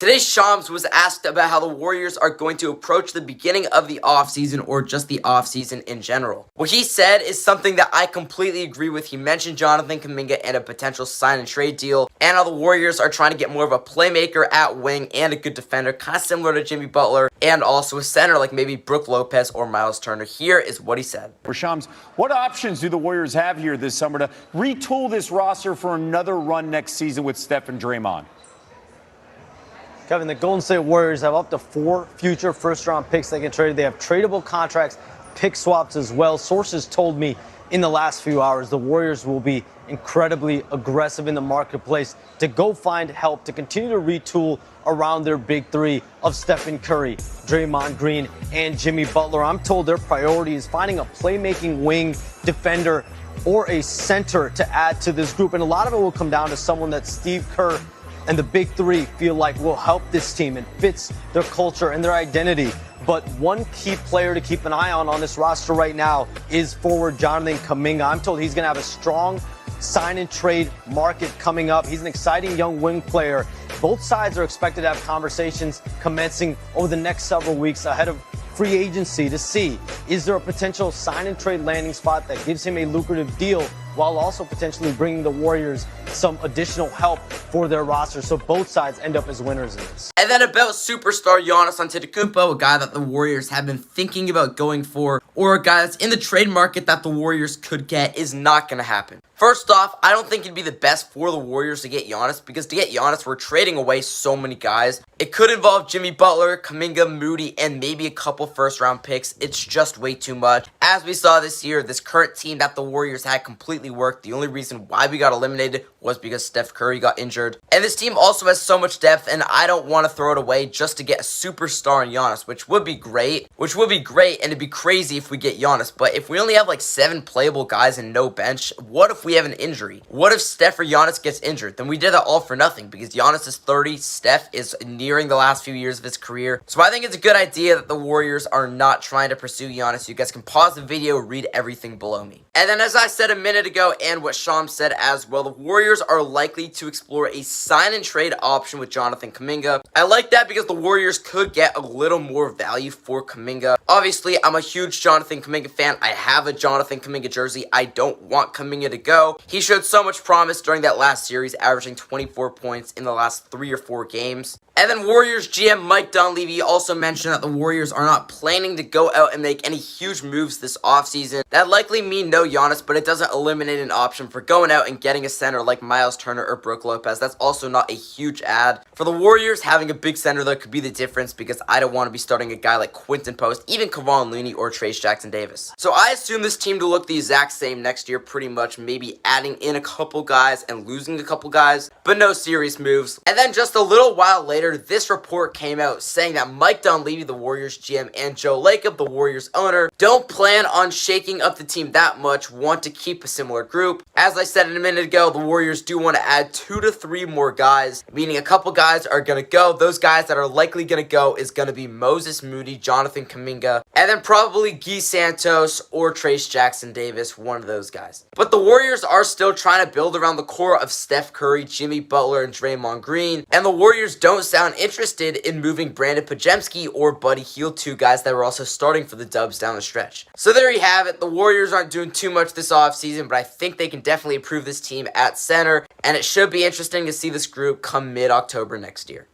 Today, Shams was asked about how the Warriors are going to approach the beginning of the offseason or just the offseason in general. What he said is something that I completely agree with. He mentioned Jonathan Kuminga and a potential sign and trade deal, and how the Warriors are trying to get more of a playmaker at wing and a good defender, kind of similar to Jimmy Butler, and also a center like maybe Brook Lopez or Miles Turner. Here is what he said. Shams, what options do the Warriors have here this summer to retool this roster for another run next season with Steph and Draymond? Kevin, the Golden State Warriors have up to 4 future first-round picks they can trade. They have tradable contracts, pick swaps as well. Sources told me in the last few hours the Warriors will be incredibly aggressive in the marketplace to go find help to continue to retool around their big three of Stephen Curry, Draymond Green, and Jimmy Butler. I'm told their priority is finding a playmaking wing defender or a center to add to this group. And a lot of it will come down to someone that Steve Kerr and the big three feel like will help this team and fits their culture and their identity. But one key player to keep an eye on this roster right now is forward Jonathan Kuminga. I'm told he's going to have a strong sign and trade market coming up. He's an exciting young wing player. Both sides are expected to have conversations commencing over the next several weeks ahead of free agency to see, is there a potential sign and trade landing spot that gives him a lucrative deal while also potentially bringing the Warriors some additional help for their roster, so both sides end up as winners in this. And then about superstar Giannis Antetokounmpo, a guy that the Warriors have been thinking about going for, or a guy that's in the trade market that the Warriors could get, is not going to happen. First off, I don't think it'd be the best for the Warriors to get Giannis, because to get Giannis, we're trading away so many guys. It could involve Jimmy Butler, Kuminga, Moody, and maybe a couple first-round picks. It's just way too much. As we saw this year, this current team that the Warriors had completely worked. The only reason why we got eliminated was because Steph Curry got injured. And this team also has so much depth, and I don't want to throw it away just to get a superstar in Giannis, which would be great, and it'd be crazy if we get Giannis. But if we only have like 7 playable guys and no bench, what if we have an injury? What if Steph or Giannis gets injured? Then we did that all for nothing, because Giannis is 30, Steph is nearing the last few years of his career. So I think it's a good idea that the Warriors are not trying to pursue Giannis. You guys can pause the video, read everything below me. And then as I said a minute ago, and what Shams said as well, the Warriors are likely to explore a sign and trade option with Jonathan Kuminga. I like that because the Warriors could get a little more value for Kuminga. Obviously, I'm a huge Jonathan Kuminga fan. I have a Jonathan Kuminga jersey. I don't want Kuminga to go. He showed so much promise during that last series, averaging 24 points in the last 3 or 4 games. And then Warriors GM Mike Dunleavy also mentioned that the Warriors are not planning to go out and make any huge moves this offseason. That likely mean no Giannis, but it doesn't eliminate an option for going out and getting a center like Miles Turner or Brook Lopez. That's also not a huge add. For the Warriors, having a big center though could be the difference, because I don't want to be starting a guy like Quinton Post, even Kevon Looney or Trace Jackson Davis. So I assume this team to look the exact same next year, pretty much, maybe adding in a couple guys and losing a couple guys, but no serious moves. And then just a little while later, this report came out saying that Mike Dunleavy, the Warriors GM, and Joe Lacob, the Warriors owner, don't plan on shaking up the team that much, want to keep a similar group. As I said a minute ago, the Warriors do want to add 2 to 3 more guys, meaning a couple guys are going to go. Those guys that are likely going to go is going to be Moses Moody, Jonathan Kuminga, and then probably Guy Santos or Trace Jackson Davis, one of those guys. But the Warriors are still trying to build around the core of Steph Curry, Jimmy Butler, and Draymond Green, and the Warriors don't sound interested in moving Brandon Podziemski or Buddy Hield, 2 guys that were also starting for the Dubs down the stretch. So there you have it. The Warriors aren't doing too much this offseason, but I think they can definitely improve this team at center, and it should be interesting to see this group come mid-October next year.